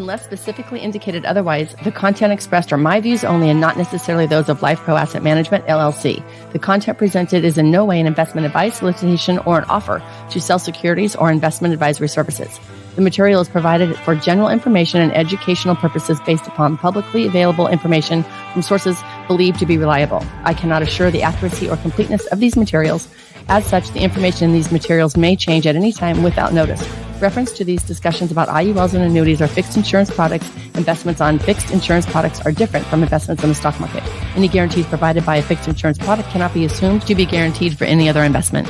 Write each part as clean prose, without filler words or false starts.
Unless specifically indicated otherwise, the content expressed are my views only and not necessarily those of Life Pro Asset Management, LLC. The content presented is in no way an investment advice, solicitation, or an offer to sell securities or investment advisory services. The material is provided for general information and educational purposes based upon publicly available information from sources believed to be reliable. I cannot assure the accuracy or completeness of these materials. As such, the information in these materials may change at any time without notice. Reference to these discussions about IULs and annuities or fixed insurance products. Investments on fixed insurance products are different from investments in the stock market. Any guarantees provided by a fixed insurance product cannot be assumed to be guaranteed for any other investment.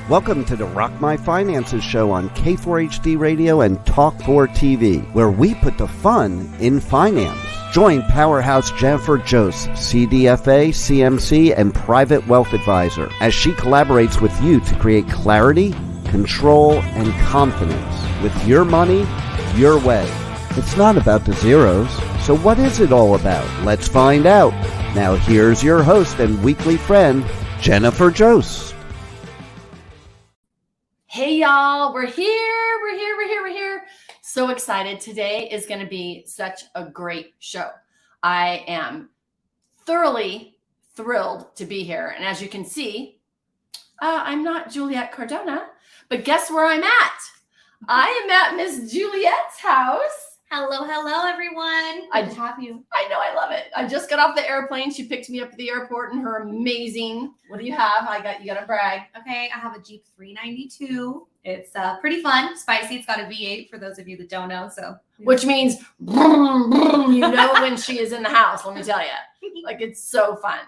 Welcome to the Rock My Finances show on K4HD Radio and Talk4 TV, where we put the fun in finance. Join Powerhouse Jennifer Jose, CDFA, CMC, and Private Wealth Advisor, as she collaborates with you to create clarity, control, and confidence with your money, your way. It's not about the zeros, so what is it all about? Let's find out. Now here's your host and weekly friend, Jennifer Jose. Hey y'all, we're here. So excited. Today is going to be such a great show. I am thoroughly thrilled to be here. And as you can see, I'm not Juliet Cardona, but guess where I'm at? I am at Miss Juliet's house. Hello, everyone. Good to have you. I know, I love it. I just got off the airplane. She picked me up at the airport in her amazing, what do you have? You got to brag. Okay, I have a Jeep 392. It's pretty fun, spicy. It's got a V8 for those of you that don't know. Which means, vroom, vroom, you know when she is in the house, let me tell you. Like, it's so fun.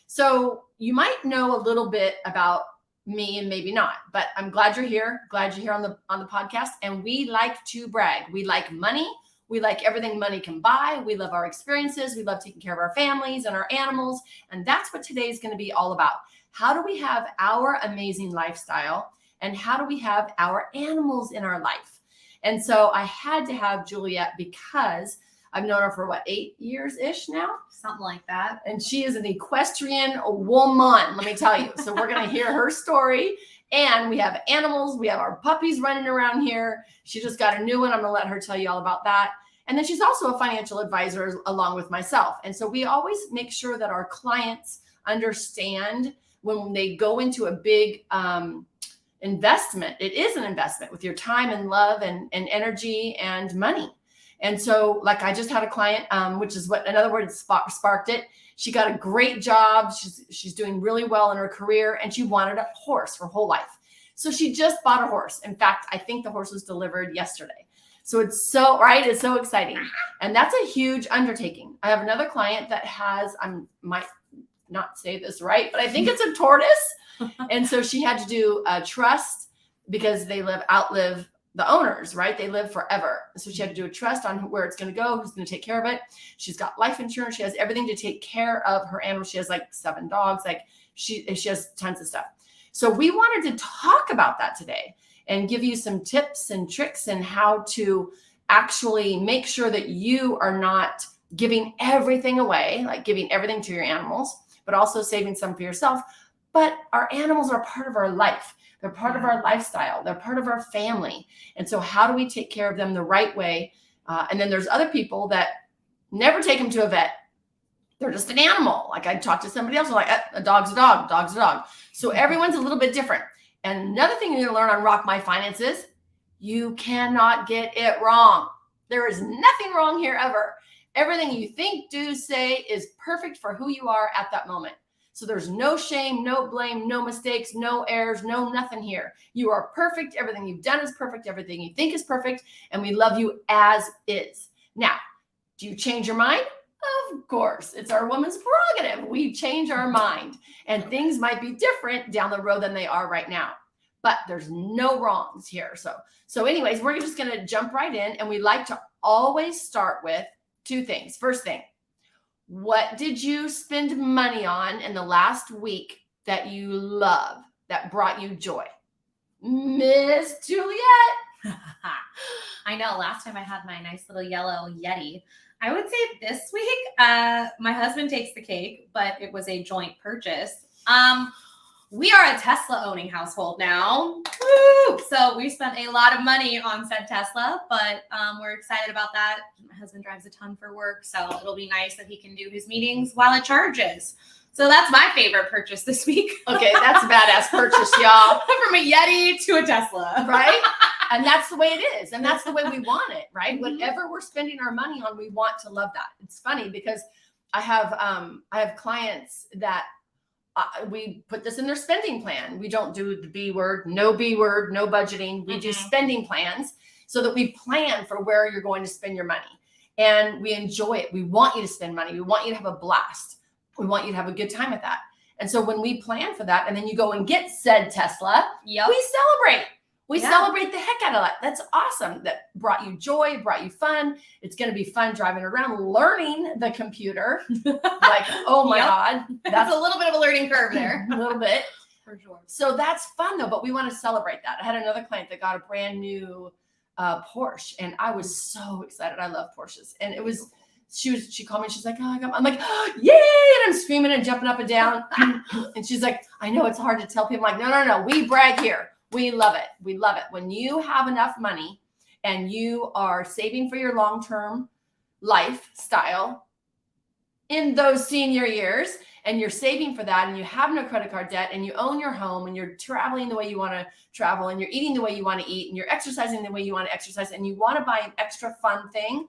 So you might know a little bit about me and maybe not, but I'm glad you're here. Glad you're here on the podcast. And we like to brag. We like money. We like everything money can buy. We love our experiences. We love taking care of our families and our animals. And that's what today is going to be all about. How do we have our amazing lifestyle? And how do we have our animals in our life? And so I had to have Juliet because I've known her for 8 years-ish now? Something like that. And she is an equestrian woman, let me tell you. So we're going to hear her story. And we have animals. We have our puppies running around here. She just got a new one. I'm going to let her tell you all about that. And then she's also a financial advisor along with myself. And so we always make sure that our clients understand when they go into a big investment, it is an investment with your time and love and energy and money. And so like I just had a client, which is what, in other words, sparked it. She got a great job. She's doing really well in her career and she wanted a horse her whole life. So she just bought a horse. In fact, I think the horse was delivered yesterday. So it's so exciting. And that's a huge undertaking. I have another client that has, I might not say this right, but I think it's a tortoise. And so she had to do a trust because they outlive the owners, right? They live forever. So she had to do a trust on where it's going to go, who's going to take care of it. She's got life insurance. She has everything to take care of her animals. She has 7 dogs. She has tons of stuff. So we wanted to talk about that today and give you some tips and tricks and how to actually make sure that you are not giving everything away, like giving everything to your animals, but also saving some for yourself. But our animals are part of our life. They're part of our lifestyle. They're part of our family. And so how do we take care of them the right way? And then there's other people that never take them to a vet. They're just an animal. Like I talked to somebody else, like a dog's a dog, dog's a dog. So everyone's a little bit different. And another thing you're going to learn on Rock My Finances, you cannot get it wrong. There is nothing wrong here ever. Everything you think, do, say is perfect for who you are at that moment. So there's no shame, no blame, no mistakes, no errors, no nothing here. You are perfect. Everything you've done is perfect. Everything you think is perfect. And we love you as is. Now, do you change your mind? Of course. It's our woman's prerogative. We change our mind. And things might be different down the road than they are right now. But there's no wrongs here. So anyways, we're just going to jump right in. And we like to always start with 2 things. First thing. What did you spend money on in the last week that you love, that brought you joy? Miss Juliet. I know. Last time I had my nice little yellow Yeti. I would say this week, my husband takes the cake, but it was a joint purchase. we are a Tesla owning household now. Woo! So we spent a lot of money on said Tesla, but we're excited about that. My husband drives a ton for work, so it'll be nice that he can do his meetings while it charges. So that's my favorite purchase this week. Okay, that's a badass purchase, y'all. From a Yeti to a Tesla. Right? And that's the way it is. And that's the way we want it, right? Whatever we're spending our money on, we want to love that. It's funny because I have clients that we put this in their spending plan. We don't do the B word, no budgeting. We do spending plans so that we plan for where you're going to spend your money. And we enjoy it. We want you to spend money. We want you to have a blast. We want you to have a good time at that. And so when we plan for that and then you go and get said Tesla, we celebrate. We celebrate the heck out of that. That's awesome. That brought you joy, brought you fun. It's going to be fun driving around, learning the computer. Like, oh my God. That's a little bit of a learning curve there. A little bit. For sure. So that's fun though, but we want to celebrate that. I had another client that got a brand new Porsche and I was so excited. I love Porsches. And it was, she called me. She's like, oh, I'm like, oh, yay. And I'm screaming and jumping up and down. And she's like, I know it's hard to tell people. I'm like, no. We brag here. We love it. We love it. When you have enough money and you are saving for your long-term lifestyle in those senior years, and you're saving for that, and you have no credit card debt, and you own your home, and you're traveling the way you want to travel, and you're eating the way you want to eat, and you're exercising the way you want to exercise, and you want to buy an extra fun thing,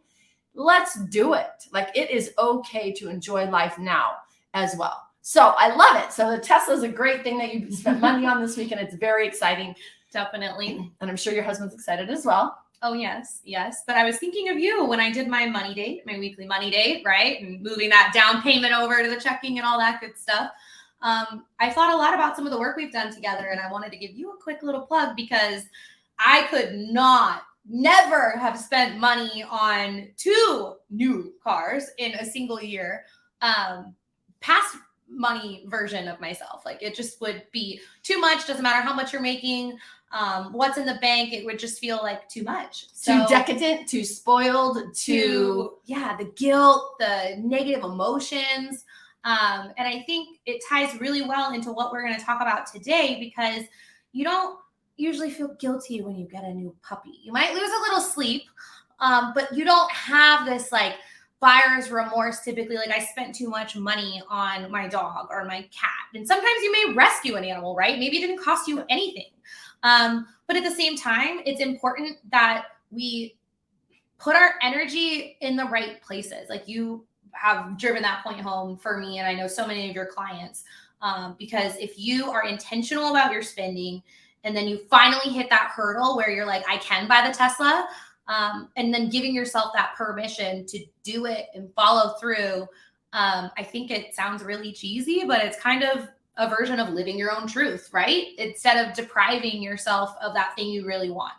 let's do it. Like, it is okay to enjoy life now as well. So I love it. So the Tesla is a great thing that you spent money on this week, and it's very exciting. Definitely. And I'm sure your husband's excited as well. Oh, yes. But I was thinking of you when I did my money date, my weekly money date, right? And moving that down payment over to the checking and all that good stuff. I thought a lot about some of the work we've done together, and I wanted to give you a quick little plug because I could never have spent money on 2 new cars in a single year. Past money version of myself. Like, it just would be too much. Doesn't matter how much you're making, what's in the bank. It would just feel like too much. Too decadent, too spoiled, too the guilt, the negative emotions. And I think it ties really well into what we're going to talk about today, because you don't usually feel guilty when you get a new puppy. You might lose a little sleep, but you don't have this like buyer's remorse. Typically, like, I spent too much money on my dog or my cat. And sometimes you may rescue an animal, right? Maybe it didn't cost you anything. But at the same time, it's important that we put our energy in the right places. Like, you have driven that point home for me, and I know so many of your clients, because if you are intentional about your spending and then you finally hit that hurdle where you're like, I can buy the Tesla, and then giving yourself that permission to do it and follow through. I think it sounds really cheesy, but it's kind of a version of living your own truth, right? Instead of depriving yourself of that thing you really want.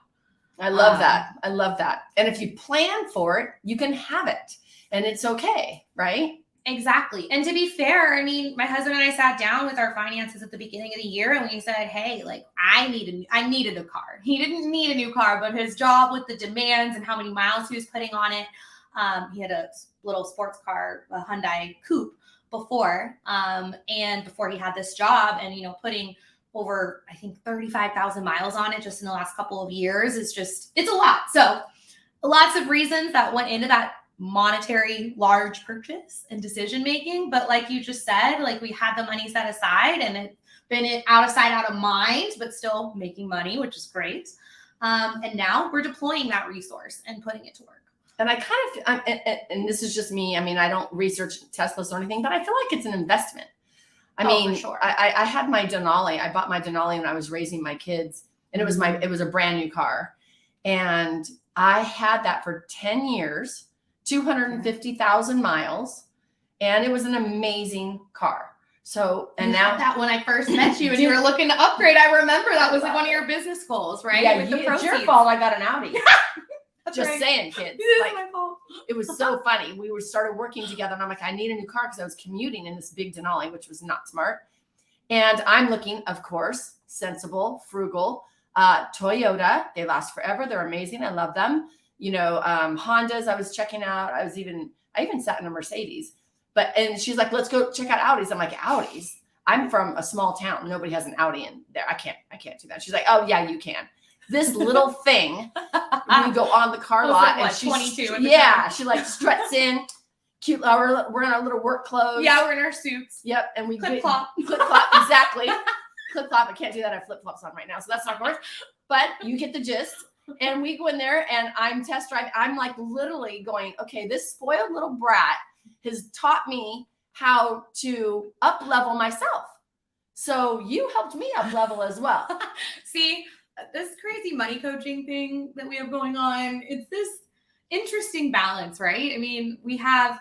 I love that. I love that. And if you plan for it, you can have it, and it's okay, right? Exactly. And to be fair, I mean, my husband and I sat down with our finances at the beginning of the year, and we said, hey, like, I need a new car. He didn't need a new car, but his job with the demands and how many miles he was putting on it. He had a little sports car, a Hyundai Coupe before. And before he had this job, and, putting over, I think, 35,000 miles on it just in the last couple of years it's a lot. So lots of reasons that went into that monetary large purchase and decision making. But like you just said, like, we had the money set aside, and it's been out of sight, out of mind, but still making money, which is great. And now we're deploying that resource and putting it to work. And I kind of, and this is just me, I mean, I don't research Teslas or anything, but I feel like it's an investment. I mean, for sure. I had my Denali. I bought my Denali when I was raising my kids, and it was a brand new car. And I had that for 10 years, 250,000 miles, and it was an amazing car. So, and you now had that when I first met you and you were looking to upgrade. I remember that was like one of your business goals, right? Yeah, it's your fault I got an Audi. That's just right. saying, kids. It is Like, my fault. it was so funny. We started working together, and I'm like, I need a new car because I was commuting in this big Denali, which was not smart. And I'm looking, of course, sensible, frugal, Toyota. They last forever. They're amazing. I love them. Hondas I was checking out. I even sat in a Mercedes. And she's like, let's go check out Audis. I'm like, Audis? I'm from a small town. Nobody has an Audi in there. I can't do that. She's like, oh yeah, you can. This little thing, we go on the car lot, and she's 22. She like struts in. Cute. We're in our little work clothes. Yeah, we're in our suits. Yep, and we Clip clop. Exactly. Clip clop. I can't do that. I have flip flops on right now, so that's not going to work. But you get the gist. And we go in there, and I'm test driving. I'm like literally going, okay, this spoiled little brat has taught me how to up level myself. So you helped me up level as well. See, this crazy money coaching thing that we have going on, it's this interesting balance, right? I mean, we have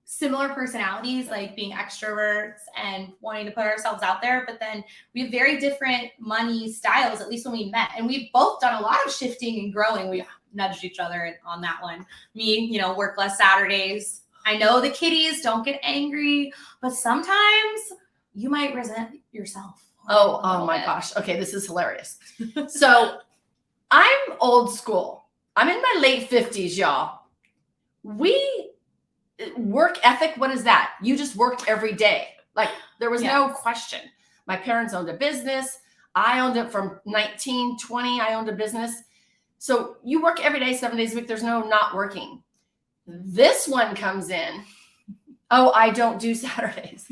similar personalities, like being extroverts and wanting to put ourselves out there, but then we have very different money styles, at least when we met. And we've both done a lot of shifting and growing. We've nudged each other on that one. Me, work less Saturdays. I know the kiddies, don't get angry, but sometimes you might resent yourself. Oh my gosh. Okay, this is hilarious. So I'm old school. I'm in my late 50s, y'all. Work ethic, what is that? You just worked every day. Like there was no question. My parents owned a business. I owned it from 19, 20. I owned a business. So you work every day, 7 days a week. There's no not working. This one comes in. Oh, I don't do Saturdays.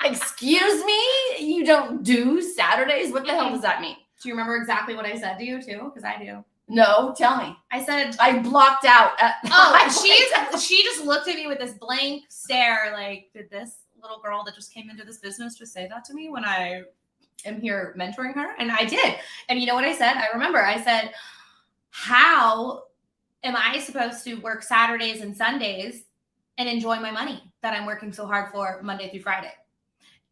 Excuse me? You don't do Saturdays? What the hell does that mean? Do you remember exactly what I said to you too? Because I do. No, tell me. I said I blocked out. She just looked at me with this blank stare, like, did this little girl that just came into this business just say that to me when I am here mentoring her? And I did. And you know what I said? I remember I said, how am I supposed to work Saturdays and Sundays and enjoy my money that I'm working so hard for Monday through Friday?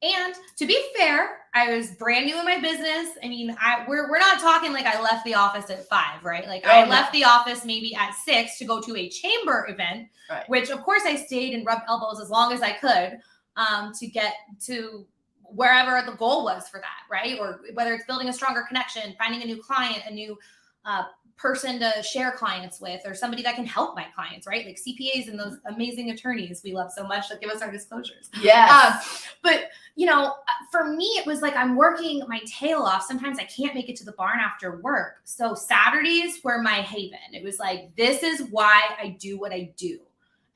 And to be fair, I was brand new in my business. I mean, we're not talking like I left the office at 5, right? Like I left the office maybe at 6 to go to a chamber event, right, which of course I stayed and rubbed elbows as long as I could to get to wherever the goal was for that, right? Or whether it's building a stronger connection, finding a new client, a new person to share clients with, or somebody that can help my clients, right? Like CPAs and those amazing attorneys we love so much that give us our disclosures. Yes. But for me, it was like I'm working my tail off. Sometimes I can't make it to the barn after work. So Saturdays were my haven. It was like, this is why I do what I do.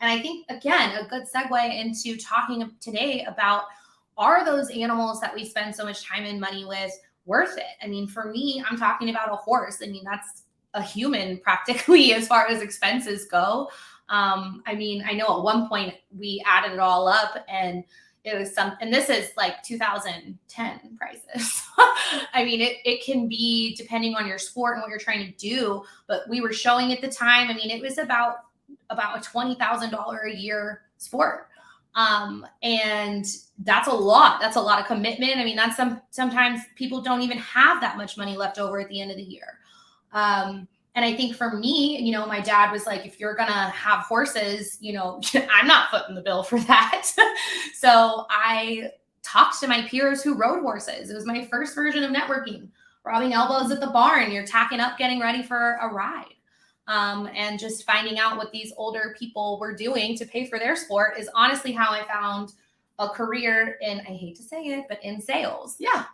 And I think, again, a good segue into talking today about, are those animals that we spend so much time and money with worth it? I mean, for me, I'm talking about a horse. I mean, that's a human practically as far as expenses go. I mean, I know at one point we added it all up and it was and this is like 2010 prices. I mean, it can be depending on your sport and what you're trying to do, but we were showing at the time, I mean, it was about a $20,000 a year sport. And that's a lot. That's a lot of commitment. I mean, that's sometimes people don't even have that much money left over at the end of the year. And I think for me, my dad was like, if you're going to have horses, I'm not footing the bill for that. So I talked to my peers who rode horses. It was my first version of networking, rubbing elbows at the barn. You're tacking up, getting ready for a ride. And just finding out what these older people were doing to pay for their sport is honestly how I found a career in, I hate to say it, but in sales. Yeah.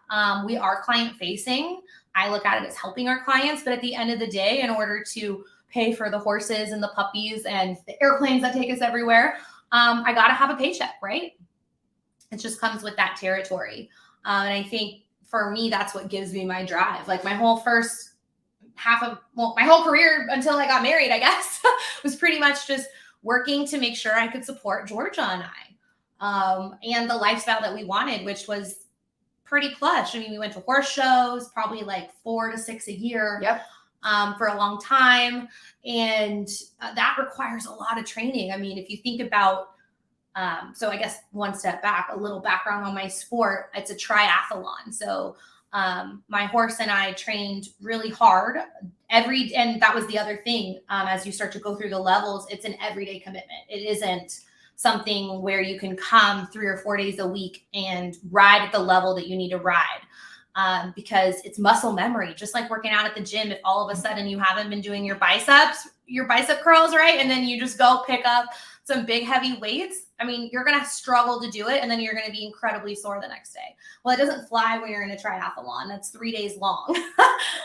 We are client facing. I look at it as helping our clients, but at the end of the day, in order to pay for the horses and the puppies and the airplanes that take us everywhere, I got to have a paycheck, right? It just comes with that territory. And I think for me, that's what gives me my drive. Like my whole my whole career until I got married, I guess, was pretty much just working to make sure I could support Georgia and I, and the lifestyle that we wanted, which was pretty plush. I mean, we went to horse shows, probably like 4 to 6 a year. Yep. For a long time. And that requires a lot of training. I mean, if you think about, so I guess one step back, a little background on my sport, it's a triathlon. So my horse and I trained really hard and that was the other thing. As you start to go through the levels, it's an everyday commitment. It isn't something where you can come 3 or 4 days a week and ride at the level that you need to ride. Because it's muscle memory, just like working out at the gym. If all of a sudden you haven't been doing your bicep curls, right? And then you just go pick up some big heavy weights, I mean, you're going to struggle to do it. And then you're going to be incredibly sore the next day. Well, it doesn't fly when you're in a triathlon. That's 3 days long.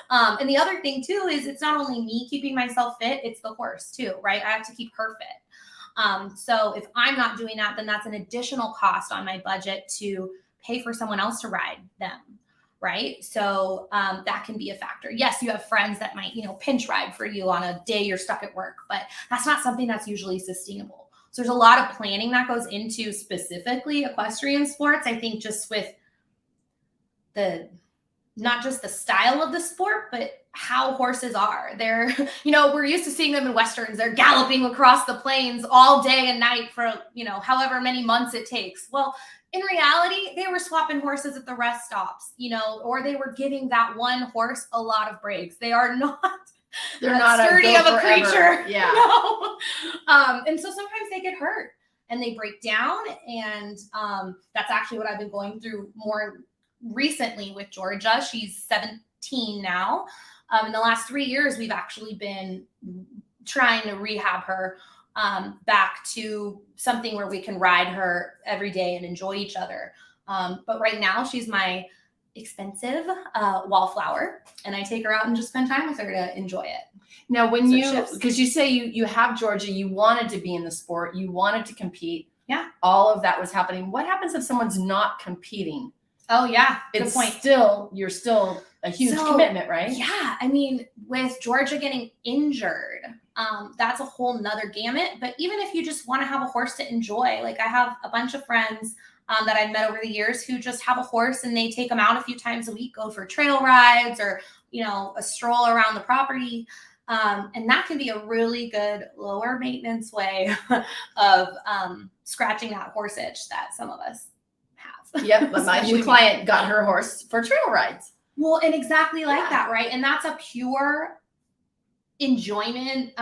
And the other thing too, is it's not only me keeping myself fit, it's the horse too, right? I have to keep her fit. So if I'm not doing that, then that's an additional cost on my budget to pay for someone else to ride them. Right. So that can be a factor. Yes, you have friends that might, pinch ride for you on a day you're stuck at work, but that's not something that's usually sustainable. So there's a lot of planning that goes into specifically equestrian sports. I think just with not just the style of the sport, but how horses are. They're, we're used to seeing them in Westerns. They're galloping across the plains all day and night for, however many months it takes. Well, in reality, they were swapping horses at the rest stops, or they were giving that one horse a lot of breaks. They are not, they're not sturdy of a creature. Yeah. No. And so sometimes they get hurt and they break down. And that's actually what I've been going through more recently with Georgia. She's 17 now. In the last 3 years, we've actually been trying to rehab her back to something where we can ride her every day and enjoy each other. But right now she's my expensive wallflower, and I take her out and just spend time with her to enjoy it. Now, because you say you have Georgia, you wanted to be in the sport, you wanted to compete. Yeah. All of that was happening. What happens if someone's not competing? Oh yeah. Good point. You're still a huge commitment, right? Yeah. I mean, with Georgia getting injured, that's a whole nother gamut. But even if you just want to have a horse to enjoy, like I have a bunch of friends that I've met over the years who just have a horse and they take them out a few times a week, go for trail rides or, a stroll around the property. And that can be a really good lower maintenance way of scratching that horse itch that some of us have. Yep. But my new client got her horse for trail rides. Well, and exactly like that, right? And that's a pure enjoyment,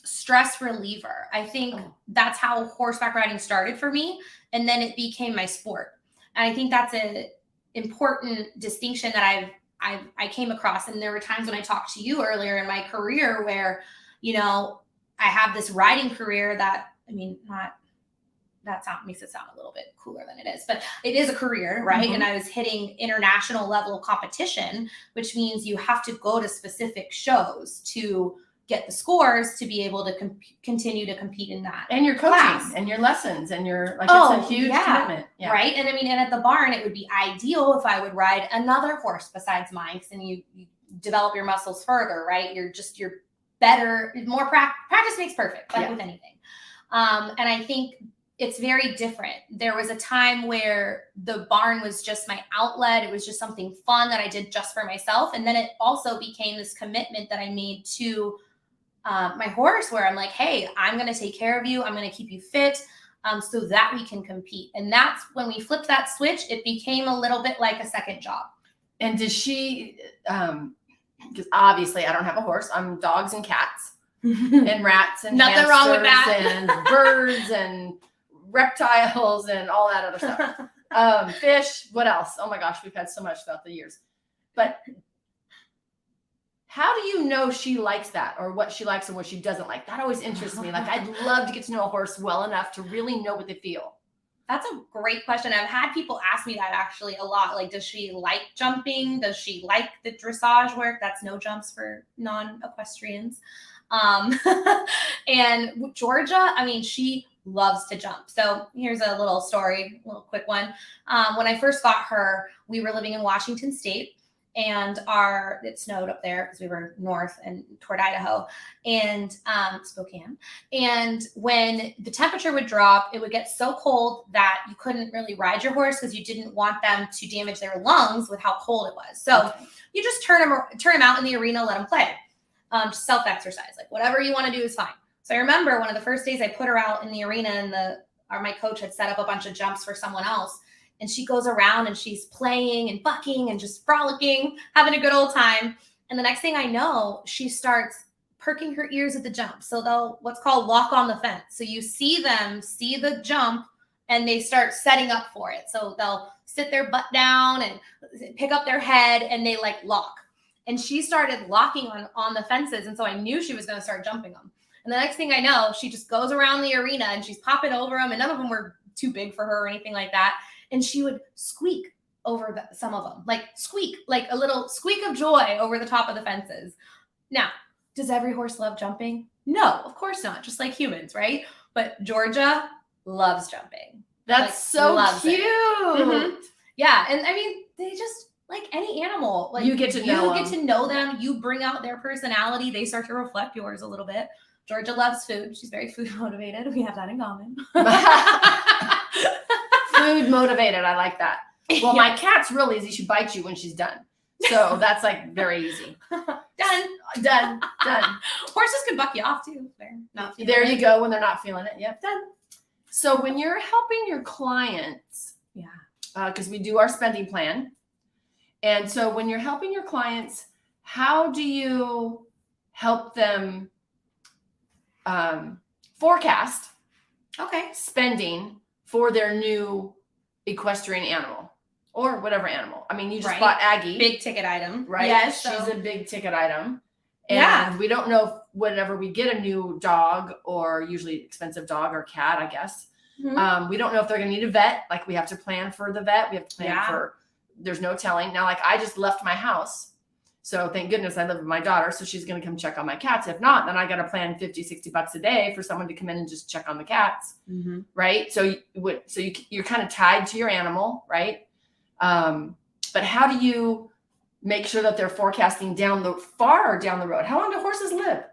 stress reliever. I think that's how horseback riding started for me. And then it became my sport. And I think that's an important distinction that I came across. And there were times when I talked to you earlier in my career where, I have this riding career that, makes it sound a little bit cooler than it is, but it is a career, right? Mm-hmm. And I was hitting international level competition, which means you have to go to specific shows to get the scores to be able to continue to compete in that. And your coaching class. And your lessons and your, it's a huge commitment. Yeah. Right. And and at the barn, it would be ideal if I would ride another horse besides mine. Cause then you develop your muscles further, right? You're better, more practice makes perfect, like with anything. And I think it's very different. There was a time where the barn was just my outlet. It was just something fun that I did just for myself. And then it also became this commitment that I made to my horse where I'm like, hey, I'm going to take care of you. I'm going to keep you fit so that we can compete. And that's when we flipped that switch, it became a little bit like a second job. And does she, because obviously I don't have a horse. I'm dogs and cats and rats and nothing wrong with that. And birds and reptiles and all that other stuff. Fish, what else? Oh my gosh, we've had so much throughout the years. But how do you know she likes that or what she likes and what she doesn't like? That always interests me. Like I'd love to get to know a horse well enough to really know what they feel. That's a great question. I've had people ask me that actually a lot. Like, does she like jumping? Does she like the dressage work? That's no jumps for non-equestrians. And Georgia, she loves to jump. So here's a little story, a little quick one. When I first got her, we were living in Washington State and it snowed up there because we were north and toward Idaho and Spokane. And when the temperature would drop, it would get so cold that you couldn't really ride your horse because you didn't want them to damage their lungs with how cold it was. So you just turn them out in the arena, let them play. Just self-exercise, like whatever you want to do is fine. So I remember one of the first days I put her out in the arena and my coach had set up a bunch of jumps for someone else. And she goes around and she's playing and bucking and just frolicking, having a good old time. And the next thing I know, she starts perking her ears at the jump. So they'll what's called lock on the fence. So you see them see the jump and they start setting up for it. So they'll sit their butt down and pick up their head and they lock. And she started locking on the fences. And so I knew she was going to start jumping them. And And the next thing I know, she just goes around the arena and she's popping over them, and none of them were too big for her or anything like that. And she would squeak over some of them, like squeak, like a little squeak of joy over the top of the fences. Now, does every horse love jumping? No, of course not. Just like humans, right? But Georgia loves jumping. That's so cute. Mm-hmm. Yeah. And I mean, they just, like any animal, like you get to know them. You bring out their personality. They start to reflect yours a little bit. Georgia loves food. She's very food motivated. We have that in common. Food motivated. I like that. Well, my cat's real easy. She bites you when she's done. So that's like very easy. Done. Horses can buck you off too. They're not feeling there it. You go when they're not feeling it. Yep. Done. So when you're helping your clients, because we do our spending plan. And so when you're helping your clients, how do you help them forecast spending for their new equestrian animal or whatever animal? I mean, you just bought Aggie. Big ticket item. Right? Yes. She's a big ticket item. And we don't know if whenever we get a new dog, or usually expensive dog or cat, I guess, we don't know if they're going to need a vet. Like, we have to plan for the vet. We have to plan for, there's no telling. Now, like, I just left my house. So thank goodness I live with my daughter. So she's going to come check on my cats. If not, then I got to plan $50-$60 a day for someone to come in and just check on the cats. Right. So you're kind of tied to your animal. Right. But how do you make sure that they're forecasting far down the road? How long do horses live?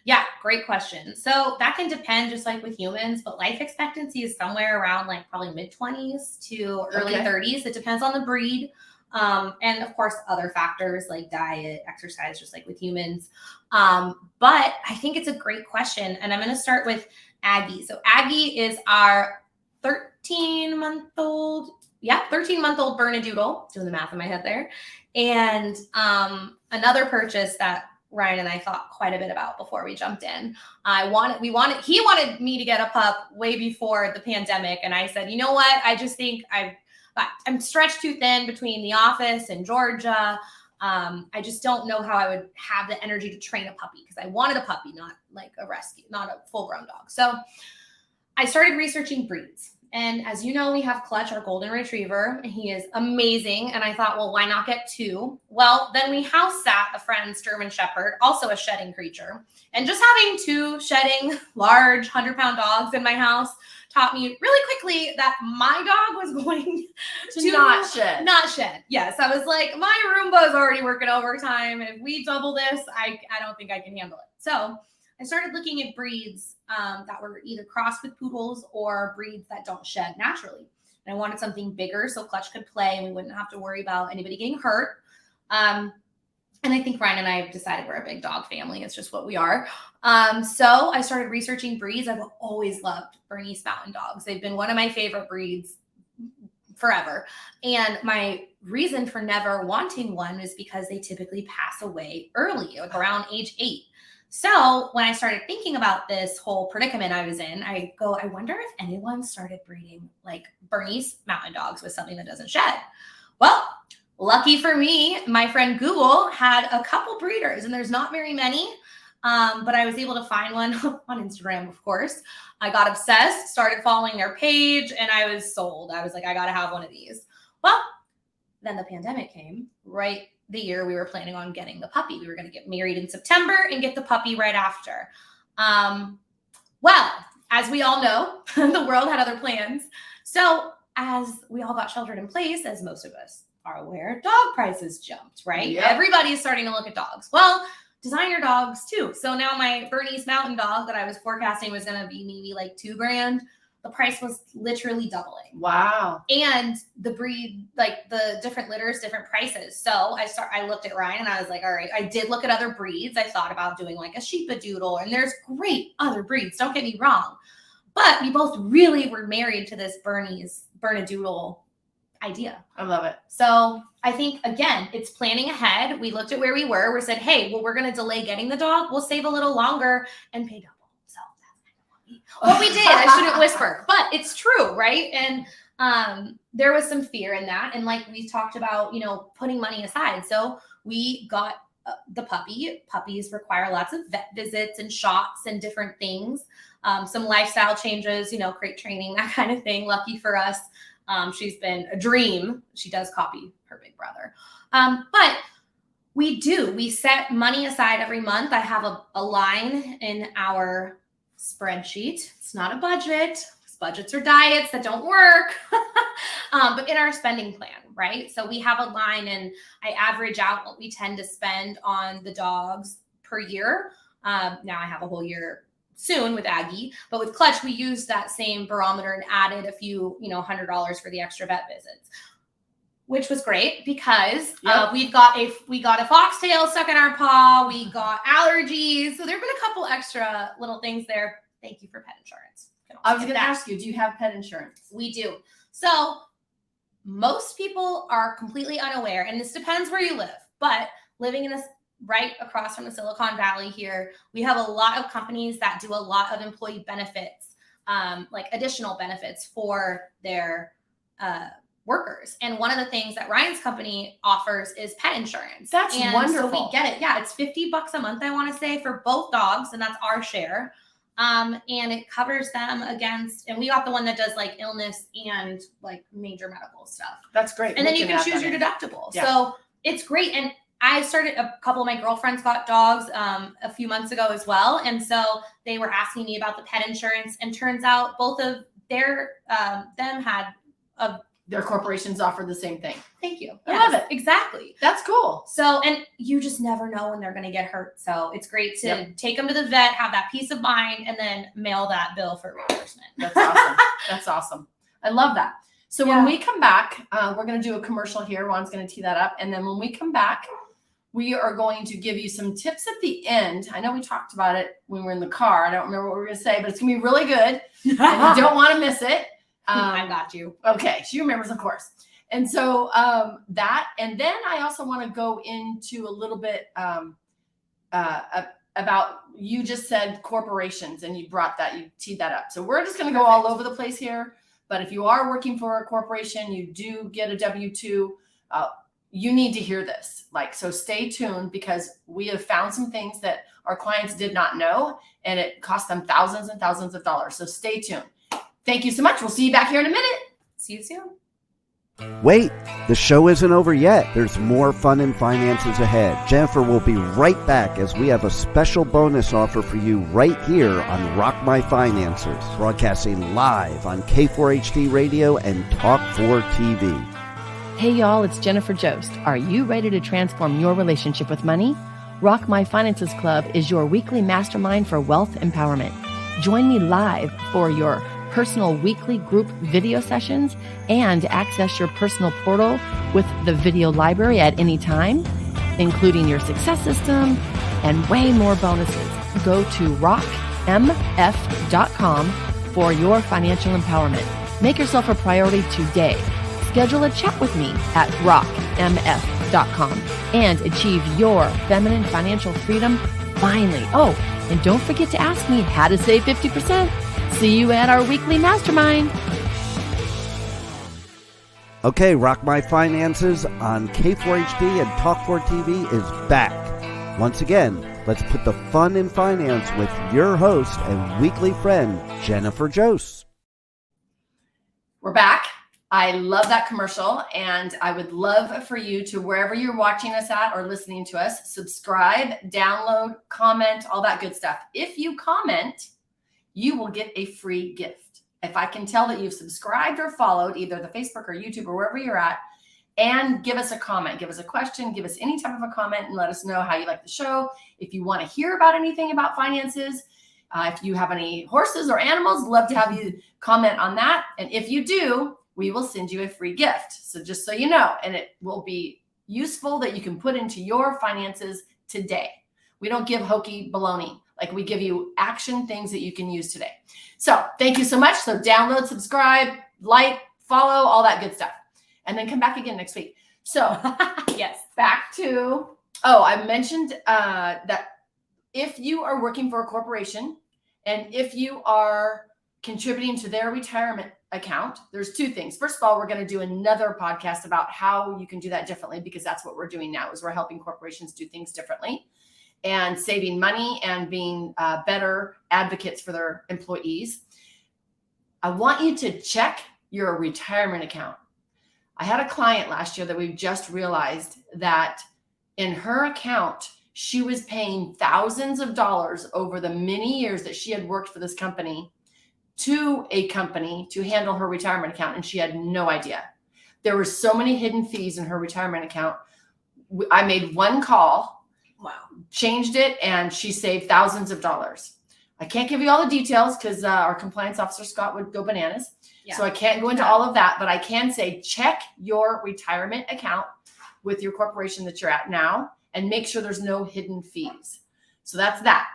Yeah, great question. So that can depend, just like with humans, but life expectancy is somewhere around like probably mid-20s to early 30s. It depends on the breed. And of course, other factors like diet, exercise, just like with humans. But I think it's a great question. And I'm going to start with Aggie. So Aggie is our 13-month-old Bernedoodle. Doing the math in my head there. And another purchase that Ryan and I thought quite a bit about before we jumped in. He wanted me to get a pup way before the pandemic. And I said, you know what? I just think I'm stretched too thin between the office and Georgia. I just don't know how I would have the energy to train a puppy, because I wanted a puppy, not like a rescue, not a full grown dog. So I started researching breeds. And as you know, we have Clutch, our golden retriever. He is amazing. And I thought, well, why not get two? Well, then we house sat a friend's German Shepherd, also a shedding creature. And just having two shedding, large 100-pound dogs in my house taught me really quickly that my dog was going to not shed. Yes. I was like, my Roomba is already working overtime. If we double this, I don't think I can handle it. So I started looking at breeds that were either crossed with poodles or breeds that don't shed naturally. And I wanted something bigger so Clutch could play and we wouldn't have to worry about anybody getting hurt. And I think Ryan and I have decided we're a big dog family. It's just what we are. So I started researching breeds. I've always loved Bernese Mountain Dogs. They've been one of my favorite breeds forever. And my reason for never wanting one is because they typically pass away early, like around age 8. So when I started thinking about this whole predicament I was in, I wonder if anyone started breeding like Bernese Mountain Dogs with something that doesn't shed. Well, lucky for me, my friend Google had a couple breeders, and there's not very many, but I was able to find one on Instagram, of course. I got obsessed, started following their page, and I was sold. I was like, I got to have one of these. Well, then the pandemic came, right? The year we were planning on getting the puppy. We were going to get married in September and get the puppy right after. Well, as we all know, the world had other plans. So as we all got sheltered in place, as most of us are aware, dog prices jumped, right? Yep. Everybody's starting to look at dogs. Well, designer dogs too. So now my Bernese Mountain Dog that I was forecasting was going to be maybe like $2,000. The price was literally doubling. Wow. And the breed, like the different litters, different prices. So I looked at Ryan and I was like, all right, I did look at other breeds. I thought about doing like a Sheepadoodle, and there's great other breeds. Don't get me wrong. But we both really were married to this Bernedoodle idea. I love it. So I think, again, it's planning ahead. We looked at where we were. We said, hey, well, we're going to delay getting the dog. We'll save a little longer and pay double. So that's what we did. I shouldn't whisper, but it's true, right? And there was some fear in that. And like we talked about, putting money aside. So we got the puppy. Puppies require lots of vet visits and shots and different things. Some lifestyle changes, crate training, that kind of thing. Lucky for us, she's been a dream. She does copy her big brother. But we set money aside every month. I have a line in our spreadsheet. It's not a budget. Budgets are diets that don't work, but in our spending plan, right? So we have a line, and I average out what we tend to spend on the dogs per year. Now I have a whole year soon with Aggie, but with Clutch, we used that same barometer and added a few, $100 for the extra vet visits, which was great because we got a foxtail stuck in our paw. We got allergies. So there've been a couple extra little things there. Thank you for pet insurance. I was going to ask you, do you have pet insurance? We do. So most people are completely unaware, and this depends where you live, but living in right across from the Silicon Valley here, we have a lot of companies that do a lot of employee benefits, like additional benefits for their workers. And one of the things that Ryan's company offers is pet insurance. That's wonderful. So we get it. Yeah, it's $50 a month, I want to say, for both dogs, and that's our share. And it covers them against, and we got the one that does like illness and like major medical stuff. That's great. And then you can choose your deductible. Yeah. So it's great. And I started, a couple of my girlfriends got dogs a few months ago as well. And so they were asking me about the pet insurance, and turns out both of them had their corporations offer the same thing. Thank you. I love it. Exactly. That's cool. So, and you just never know when they're going to get hurt. So it's great to take them to the vet, have that peace of mind, and then mail that bill for reimbursement. That's awesome. That's awesome. I love that. So when we come back, we're going to do a commercial here. Juan's going to tee that up. And then when we come back, we are going to give you some tips at the end. I know we talked about it when we were in the car. I don't remember what we were going to say, but it's going to be really good. And you don't want to miss it. I got you. Okay. She remembers, of course. And so that, and then I also want to go into a little bit about, you just said corporations, and you teed that up. So we're just going to go all over the place here. But if you are working for a corporation, you do get a W-2, you need to hear this. So stay tuned, because we have found some things that our clients did not know, and it cost them thousands and thousands of dollars. So stay tuned. Thank you so much. We'll see you back here in a minute. See you soon. Wait, the show isn't over yet. There's more fun and finances ahead. Jennifer will be right back, as we have a special bonus offer for you right here on Rock My Finances, broadcasting live on K4HD Radio and Talk 4 TV. Hey y'all, it's Jennifer Jost. Are you ready to transform your relationship with money? Rock My Finances Club is your weekly mastermind for wealth empowerment. Join me live for your personal weekly group video sessions and access your personal portal with the video library at any time, including your success system and way more bonuses. Go to rockmf.com for your financial empowerment. Make yourself a priority today. Schedule a chat with me at rockmf.com and achieve your feminine financial freedom finally. Oh, and don't forget to ask me how to save 50%. See you at our weekly mastermind. Okay, Rock My Finances on K4HD and Talk 4 TV is back. Once again, let's put the fun in finance with your host and weekly friend, Jennifer Jost. We're back. I love that commercial, and I would love for you to, wherever you're watching us at or listening to us, subscribe, download, comment, all that good stuff. If you comment, you will get a free gift. If I can tell that you've subscribed or followed either the Facebook or YouTube or wherever you're at, and give us a comment, give us a question, give us any type of a comment, and let us know how you like the show. If you want to hear about anything about finances, if you have any horses or animals, love to have you comment on that. And if you do, we will send you a free gift. So just so you know, and it will be useful that you can put into your finances today. We don't give hokey baloney. We give you action things that you can use today. So thank you so much. So download, subscribe, like, follow, all that good stuff. And then come back again next week. So Yes. back to, I mentioned that if you are working for a corporation and if you are contributing to their retirement account, there's two things. First of all, we're going to do another podcast about how you can do that differently, because that's what we're doing now, is we're helping corporations do things differently and saving money and being better advocates for their employees. I want you to check your retirement account. I had a client last year that we just realized that in her account, she was paying thousands of dollars over the many years that she had worked for this company to a company to handle her retirement account, and she had no idea. There were so many hidden fees in her retirement account. I made one call, changed it, and she saved thousands of dollars. I can't give you all the details because our compliance officer, Scott, would go bananas. Yeah. So I can't go into all of that, but I can say check your retirement account with your corporation that you're at now and make sure there's no hidden fees. So that's that.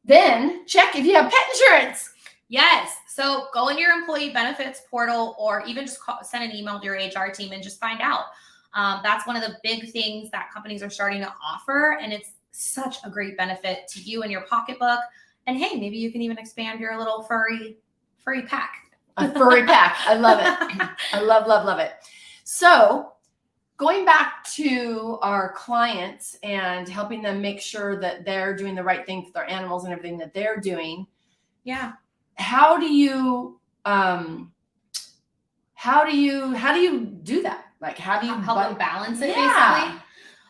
Then check if you have pet insurance. Yes. So go into your employee benefits portal, or even just send an email to your HR team and just find out. That's one of the big things that companies are starting to offer. And it's such a great benefit to you and your pocketbook. And hey, maybe you can even expand your little furry pack. A furry pack. I love it. I love it. So going back to our clients and helping them make sure that they're doing the right thing for their animals and everything that they're doing. Yeah. How do you do that? Like, how do you help them balance it, basically?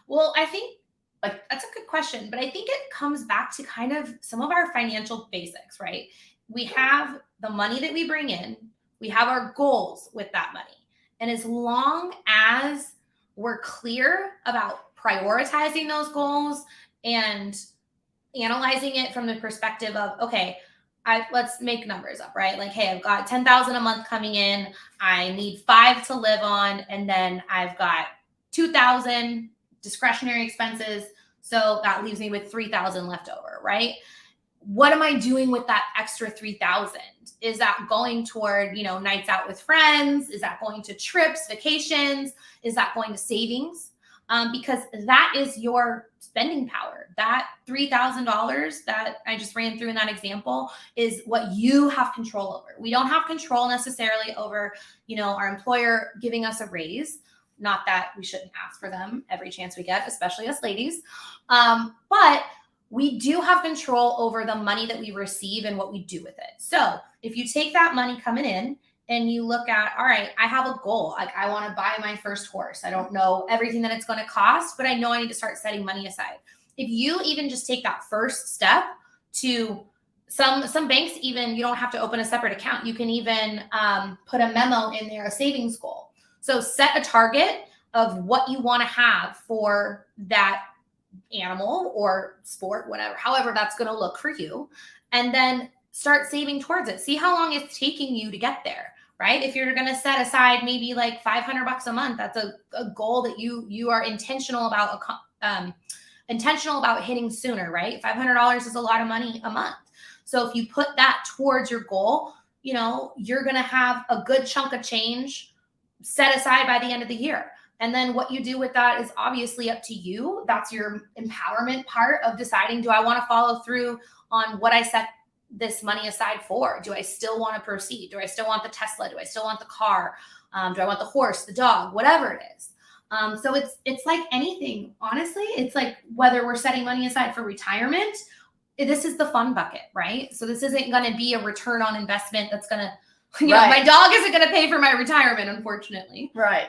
Well, I think that's a good question, but I think it comes back to kind of some of our financial basics, right? We have the money that we bring in, we have our goals with that money. And as long as we're clear about prioritizing those goals and analyzing it from the perspective of, okay, let's make numbers up, right? Like, hey, I've got $10,000 a month coming in. I need $5,000 to live on. And then I've got $2,000 discretionary expenses. So that leaves me with $3,000 left over, right? What am I doing with that extra $3,000? Is that going toward, nights out with friends? Is that going to trips, vacations? Is that going to savings? Because that is your spending power. That $3,000 that I just ran through in that example is what you have control over. We don't have control necessarily over, our employer giving us a raise. Not that we shouldn't ask for them every chance we get, especially us ladies. But we do have control over the money that we receive and what we do with it. So if you take that money coming in and you look at, all right, I have a goal. Like, I want to buy my first horse. I don't know everything that it's going to cost, but I know I need to start setting money aside. If you even just take that first step to some banks, even you don't have to open a separate account. You can even put a memo in there, a savings goal. So set a target of what you want to have for that animal or sport, whatever, however that's going to look for you. And then start saving towards it. See how long it's taking you to get there, right? If you're going to set aside maybe like $500 a month, that's a goal that you are intentional about hitting sooner, right? $500 is a lot of money a month. So if you put that towards your goal, you're going to have a good chunk of change set aside by the end of the year. And then what you do with that is obviously up to you. That's your empowerment part of deciding, do I want to follow through on what I set this money aside for? Do I still want to proceed? Do I still want the Tesla? Do I still want the car? Do I want the horse, the dog, whatever it is? So it's like anything, honestly. It's like whether we're setting money aside for retirement, this is the fun bucket, right? So this isn't going to be a return on investment that's going to, my dog isn't going to pay for my retirement, unfortunately. Right.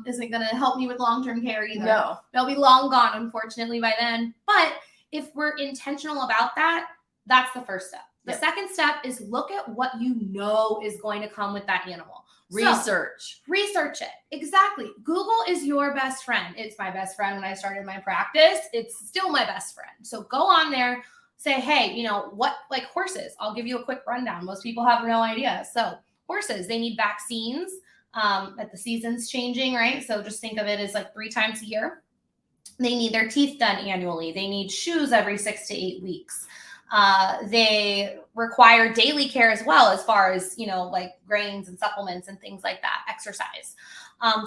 Isn't going to help me with long-term care either. No. They'll be long gone, unfortunately, by then. But if we're intentional about that, that's the first step. The second step is look at what you know is going to come with that animal. Research it. Exactly. Google is your best friend. It's my best friend when I started my practice. It's still my best friend. So go on there, say, hey, what, like horses? I'll give you a quick rundown. Most people have no idea. So horses, they need vaccines at the season's changing, right? So just think of it as like 3 times a year. They need their teeth done annually. They need shoes every 6 to 8 weeks. They require daily care as well, as far as, like grains and supplements and things like that, exercise.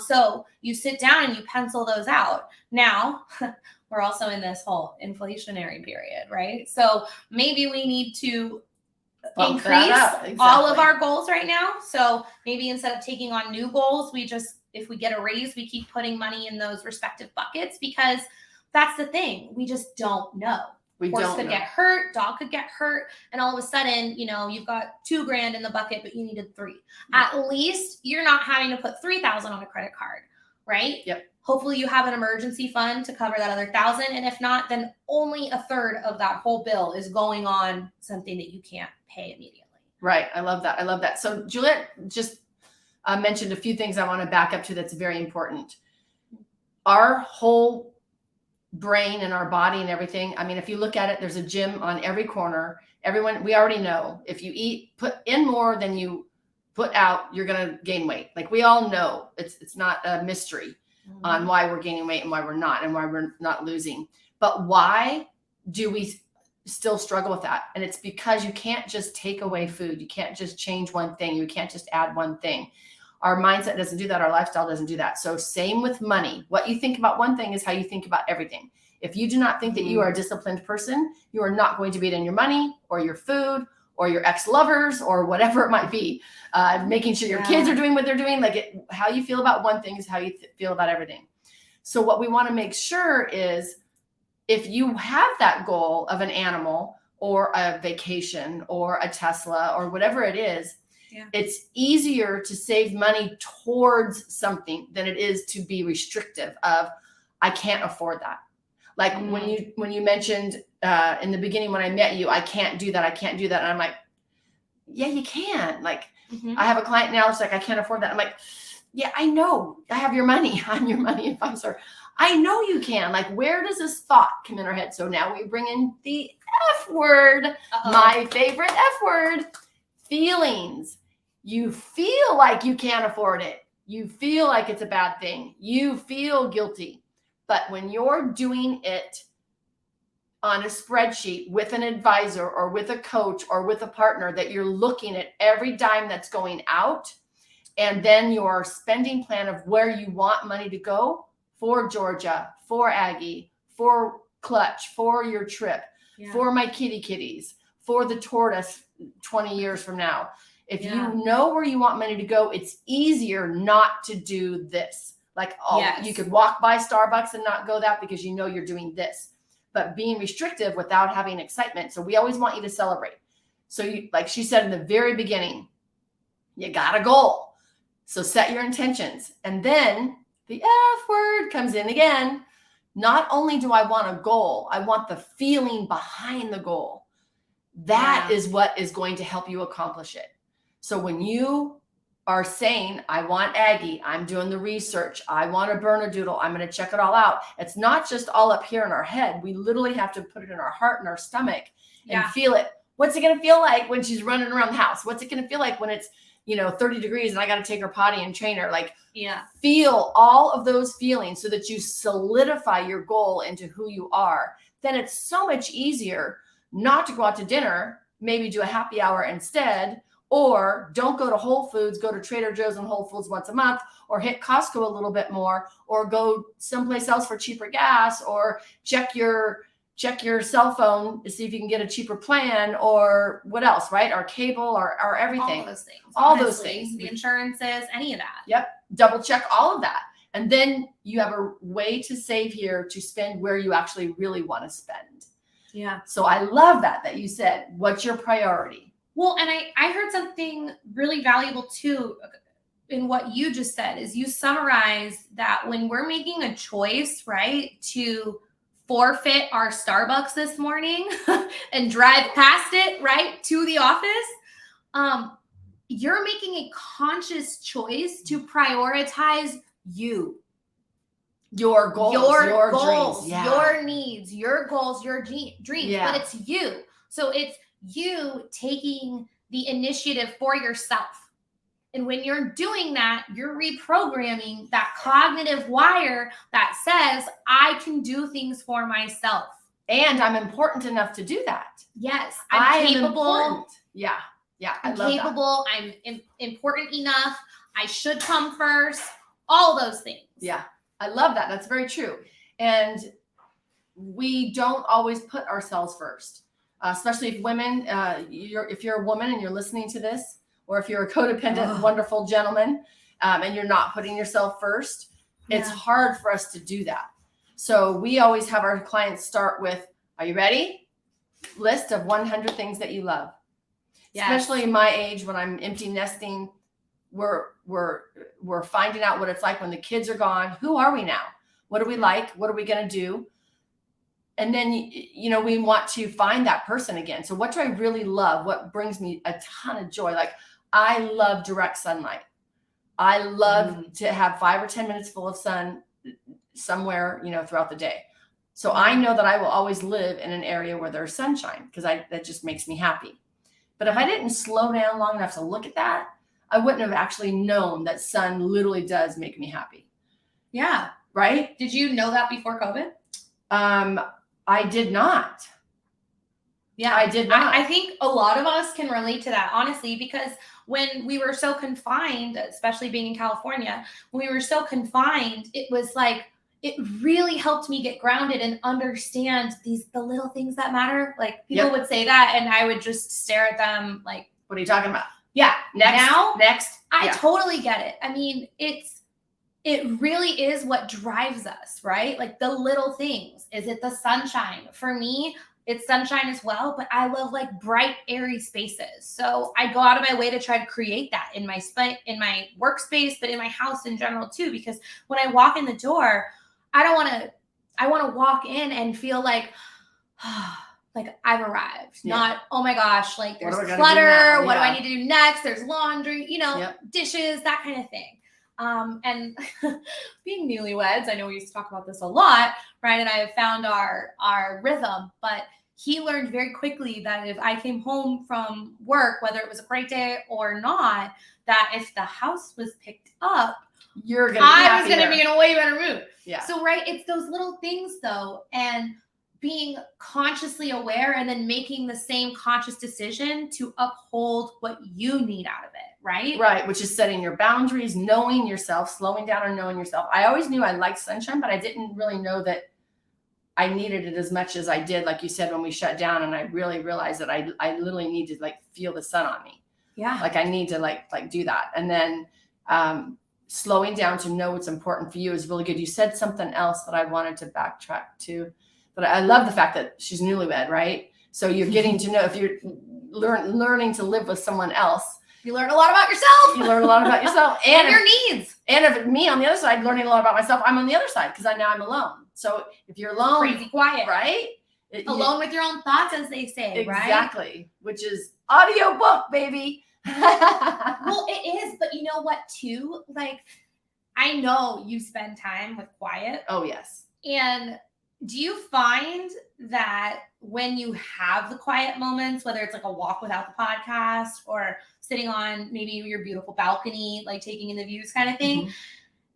So you sit down and you pencil those out. Now, we're also in this whole inflationary period, right? So maybe we need to Bump that increase up. Exactly. all of our goals right now. So maybe instead of taking on new goals, if we get a raise, we keep putting money in those respective buckets, because that's the thing. We just don't know. Horse could get hurt, dog could get hurt, and all of a sudden, you've got $2,000 in the bucket, but you needed 3. At least you're not having to put 3,000 on a credit card, right? Yep. Hopefully you have an emergency fund to cover that other 1,000, and if not, then only a third of that whole bill is going on something that you can't pay immediately. Right. I love that. So Juliet just mentioned a few things I want to back up to that's very important. Our whole brain and our body and everything. I mean, if you look at it, there's a gym on every corner. We already know if you put in more than you put out, you're going to gain weight. Like, we all know it's not a mystery on why we're gaining weight and why we're not, and why we're not losing. But why do we still struggle with that? And it's because you can't just take away food. You can't just change one thing. You can't just add one thing. Our mindset doesn't do that. Our lifestyle doesn't do that. So same with money. What you think about one thing is how you think about everything. If you do not think that you are a disciplined person, you are not going to be it in your money or your food or your ex-lovers or whatever it might be. Making sure your kids are doing what they're doing. How you feel about one thing is how you feel about everything. So what we want to make sure is, if you have that goal of an animal or a vacation or a Tesla or whatever it is, it's easier to save money towards something than it is to be restrictive of, I can't afford that. Like when you mentioned in the beginning, when I met you, I can't do that. And I'm like, yeah, you can. Like, I have a client now. It's like, I can't afford that. I'm like, yeah, I know. I have your money. I'm your money advisor. I know you can. Like, where does this thought come in our head? So now we bring in the F word, my favorite F word, feelings. You feel like you can't afford it. You feel like it's a bad thing. You feel guilty. But when you're doing it on a spreadsheet with an advisor or with a coach or with a partner, that you're looking at every dime that's going out, and then your spending plan of where you want money to go for Georgia, for Aggie, for Clutch, for your trip, for my kitties, for the tortoise 20 years from now. If you know where you want money to go, it's easier not to do this. Like, you could walk by Starbucks and not go that because you know you're doing this. But being restrictive without having excitement. So we always want you to celebrate. So you, like she said in the very beginning, you got a goal. So set your intentions. And then the F word comes in again. Not only do I want a goal, I want the feeling behind the goal. That is what is going to help you accomplish it. So when you are saying, I want Aggie, I'm doing the research, I want a Bernedoodle, I'm going to check it all out. It's not just all up here in our head. We literally have to put it in our heart and our stomach and feel it. What's it going to feel like when she's running around the house? What's it going to feel like when it's, 30 degrees and I got to take her potty and train her? Like, feel all of those feelings so that you solidify your goal into who you are. Then it's so much easier not to go out to dinner, maybe do a happy hour instead. Or don't go to Whole Foods, go to Trader Joe's and Whole Foods once a month, or hit Costco a little bit more, or go someplace else for cheaper gas, or check your cell phone to see if you can get a cheaper plan, or what else, right? Or cable, or everything. All those things. All those things. The insurances, any of that. Yep. Double check all of that. And then you have a way to save here to spend where you actually really want to spend. Yeah. So I love that you said, what's your priority? Well, and I heard something really valuable too in what you just said, is you summarized that when we're making a choice, right, to forfeit our Starbucks this morning and drive past it, right, to the office, you're making a conscious choice to prioritize you. Your goals, your goals, dreams, your needs, your goals, your dreams, but it's you. So it's you taking the initiative for yourself. And when you're doing that, you're reprogramming that cognitive wire that says, I can do things for myself. And I'm important enough to do that. Yes. I'm capable. Yeah. I'm capable. I'm important enough. I should come first. All those things. Yeah. I love that. That's very true. And we don't always put ourselves first. especially if women, if you're a woman and you're listening to this, or if you're a codependent, wonderful gentleman, and you're not putting yourself first, it's hard for us to do that. So we always have our clients start with, are you ready? List of 100 things that you love. Yes. Especially in my age when I'm empty nesting, we're finding out what it's like when the kids are gone. Who are we now? What do we like? What are we going to do? And then, we want to find that person again. So what do I really love? What brings me a ton of joy? Like, I love direct sunlight. I love to have 5 or 10 minutes full of sun somewhere, throughout the day. So I know that I will always live in an area where there's sunshine because that just makes me happy. But if I didn't slow down long enough to look at that, I wouldn't have actually known that sun literally does make me happy. Yeah. Right? Did you know that before COVID? I did not. Yeah, I did not. I think a lot of us can relate to that, honestly, because when we were so confined, especially being in California, when we were so confined, it was like, it really helped me get grounded and understand the little things that matter. Like people would say that and I would just stare at them like, what are you talking about? Yeah. Next. I totally get it. I mean, it really is what drives us, right? Like the little things. Is it the sunshine? For me, it's sunshine as well, but I love like bright, airy spaces. So I go out of my way to try to create that in my workspace, but in my house in general too, because when I walk in the door, I want to walk in and feel like, like I've arrived, not, oh my gosh, like there's clutter. What do I need to do next? There's laundry, dishes, that kind of thing. And being newlyweds, I know we used to talk about this a lot, right? And I have found our rhythm, but he learned very quickly that if I came home from work, whether it was a great day or not, that if the house was picked up, I was going to be in a way better mood. Yeah. So, right. It's those little things though. And being consciously aware and then making the same conscious decision to uphold what you need out of it. Right. Right. Which is setting your boundaries, knowing yourself, slowing down and knowing yourself. I always knew I liked sunshine, but I didn't really know that I needed it as much as I did. Like you said, when we shut down, and I really realized that I literally need to like feel the sun on me. Yeah. Like I need to like do that. And then, slowing down to know what's important for you is really good. You said something else that I wanted to backtrack to, but I love the fact that she's newlywed, right? So you're getting to know, if you're learning to live with someone else, you learn a lot about yourself. You learn a lot about yourself and your needs. And if me on the other side, learning a lot about myself, I'm on the other side because now I'm alone. So if you're alone, crazy quiet, right? Alone with your own thoughts, as they say, right? Exactly. Which is audiobook, baby. Well, it is, but you know what too? Like, I know you spend time with quiet. Oh, yes. And do you find that when you have the quiet moments, whether it's like a walk without the podcast or sitting on maybe your beautiful balcony, like taking in the views kind of thing,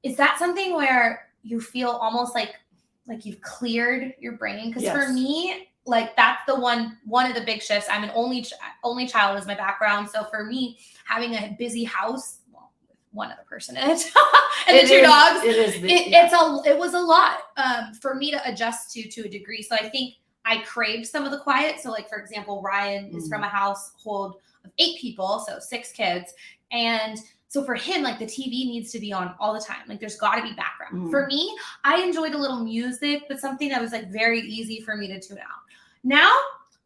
is that something where you feel almost like you've cleared your brain? Because for me, like that's the one of the big shifts. I'm an only child is my background. So for me, having a busy house, well, with one other person in it, and the two dogs, it was a lot for me to adjust to a degree. So I think I craved some of the quiet. So like, for example, Ryan is from a household of 8 people, so 6 kids. And so for him, like the TV needs to be on all the time. Like there's got to be background. For me, I enjoyed a little music, but something that was like very easy for me to tune out. Now,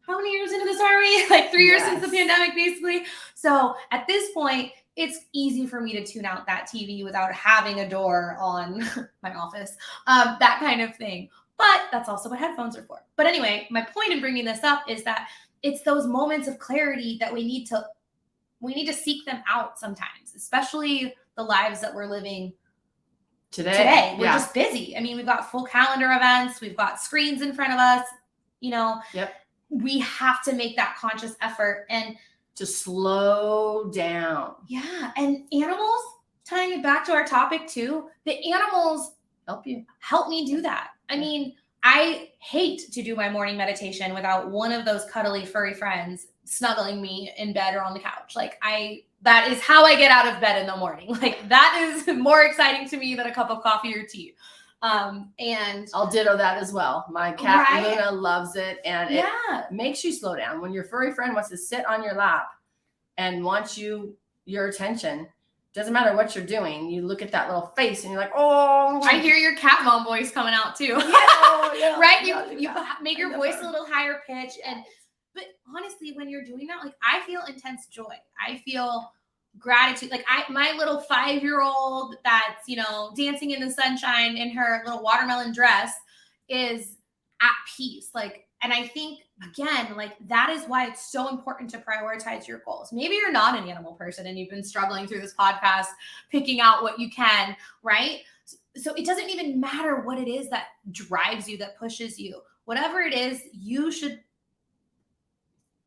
how many years into this are we? Like 3 years since the pandemic, basically. So at this point, it's easy for me to tune out that TV without having a door on my office, that kind of thing. But that's also what headphones are for. But anyway, my point in bringing this up is that it's those moments of clarity that we need to seek them out sometimes, especially the lives that we're living today. We're just busy. I mean, we've got full calendar events. We've got screens in front of us. We have to make that conscious effort and to slow down. Yeah. And animals, tying it back to our topic too, the animals help me do that. I mean, I hate to do my morning meditation without one of those cuddly furry friends snuggling me in bed or on the couch. Like that is how I get out of bed in the morning. Like that is more exciting to me than a cup of coffee or tea. And I'll ditto that as well. My cat Right? Luna loves it, and it Yeah. makes you slow down. When your furry friend wants to sit on your lap and wants your attention, doesn't matter what you're doing. You look at that little face and you're like, oh. I hear your cat mom voice coming out too. Yeah, Right? yeah, You yeah. make your voice a little higher pitch. But honestly, when you're doing that, like I feel intense joy. I feel gratitude. Like my little 5-year-old that's, dancing in the sunshine in her little watermelon dress is at peace. Like, and I think again, like that is why it's so important to prioritize your goals. Maybe you're not an animal person and you've been struggling through this podcast, picking out what you can, right? So it doesn't even matter what it is that drives you, that pushes you. Whatever it is, you should.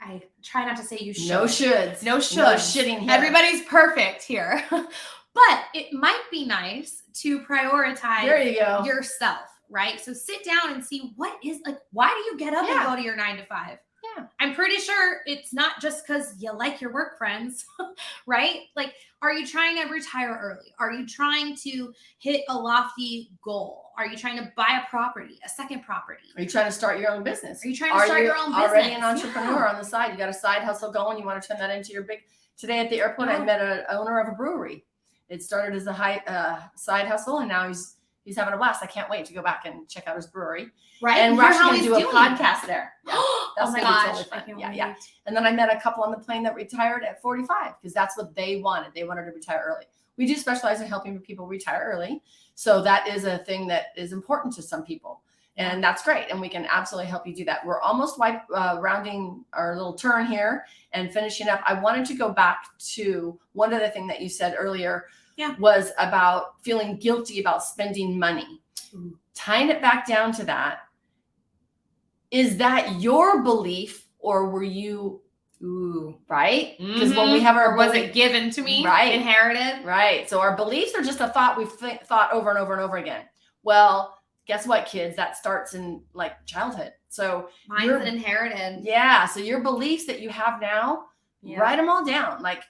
I try not to say you should. No shoulds. No shoulds. No shitting here. Everybody's perfect here. But it might be nice to prioritize There you go. yourself, right? So sit down and see why do you get up and go to your 9 to 5? Yeah. I'm pretty sure it's not just because you like your work friends, right? Like, are you trying to retire early? Are you trying to hit a lofty goal? Are you trying to buy a property, a second property? Are you trying to start your own business? Are you trying to start your own business? Already an entrepreneur on the side? You got a side hustle going. You want to turn that into your big. Today at the airport, I met an owner of a brewery. It started as a side hustle, and now he's having a blast. I can't wait to go back and check out his brewery. Right. And we're actually going to do a doing podcast there. Yeah. Oh my gonna be gosh. totally fun. I can't Yeah. wait. And then I met a couple on the plane that retired at 45 because that's what they wanted. They wanted to retire early. We do specialize in helping people retire early. So that is a thing that is important to some people. And that's great. And we can absolutely help you do that. We're almost rounding our little turn here and finishing up. I wanted to go back to one other thing that you said earlier was about feeling guilty about spending money. Tying it back down to that. Is that your belief or were you, right? Because when we have our, was it given to me? Right. Inherited? Right. So our beliefs are just a thought we've thought over and over and over again. Well, guess what, kids? That starts in like childhood. So mine's an inherited. Yeah. So your beliefs that you have now, write them all down. Like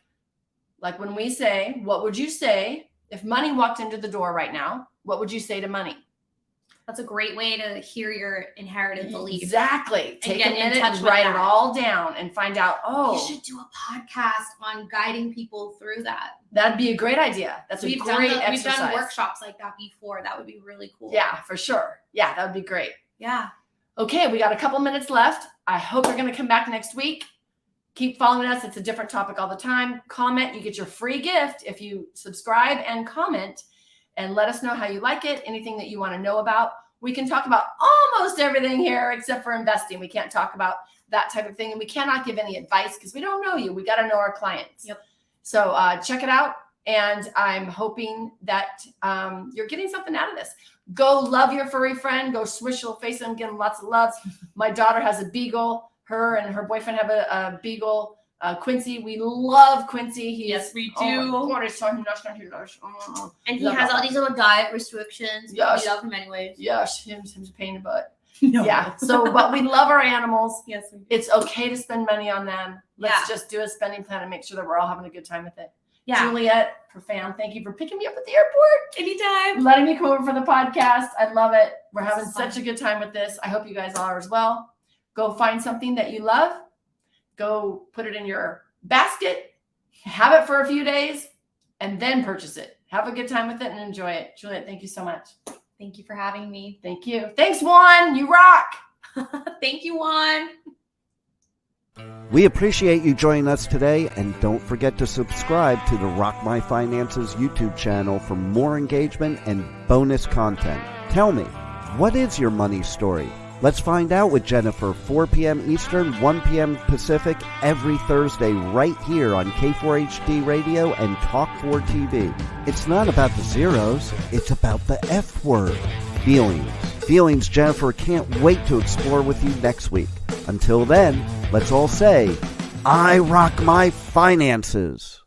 when we say, what would you say if money walked into the door right now? What would you say to money? That's a great way to hear your inherited beliefs. Exactly. Take a minute and write it all down and find out, you should do a podcast on guiding people through that. That'd be a great idea. That's a great exercise. We've done workshops like that before. That would be really cool. Yeah, for sure. Yeah, that would be great. Yeah. Okay, we got a couple minutes left. I hope you're going to come back next week. Keep following us. It's a different topic all the time. Comment. You get your free gift if you subscribe and comment. And let us know how you like it, anything that you want to know about. We can talk about almost everything here except for investing. We can't talk about that type of thing. And we cannot give any advice because we don't know you. We got to know our clients. Yep. So check it out. And I'm hoping that you're getting something out of this. Go love your furry friend. Go swish your face and give them lots of loves. My daughter has a beagle. Her and her boyfriend have a beagle. Quincy, we love Quincy. Yes, we do. Oh my God, it's so and he has all these little diet restrictions. Yes. We love him anyways. Yes, him's a pain in the butt. No. Yeah. So, but we love our animals. Yes, we do. It's okay to spend money on them. Let's just do a spending plan and make sure that we're all having a good time with it. Yeah. Juliet, profound. Thank you for picking me up at the airport. Anytime. Letting me come over for the podcast. I love it. We're having such a good time with this. I hope you guys are as well. Go find something that you love. Go put it in your basket, have it for a few days, and then purchase it. Have a good time with it and enjoy it. Juliet, thank you so much. Thank you for having me. Thank you. Thanks, Juan. You rock. Thank you, Juan. We appreciate you joining us today, and don't forget to subscribe to the Rock My Finances YouTube channel for more engagement and bonus content. Tell me, what is your money story? Let's find out with Jennifer, 4 p.m. Eastern, 1 p.m. Pacific, every Thursday right here on K4HD Radio and Talk4 TV. It's not about the zeros, it's about the F word, feelings. Feelings Jennifer can't wait to explore with you next week. Until then, let's all say, I rock my finances.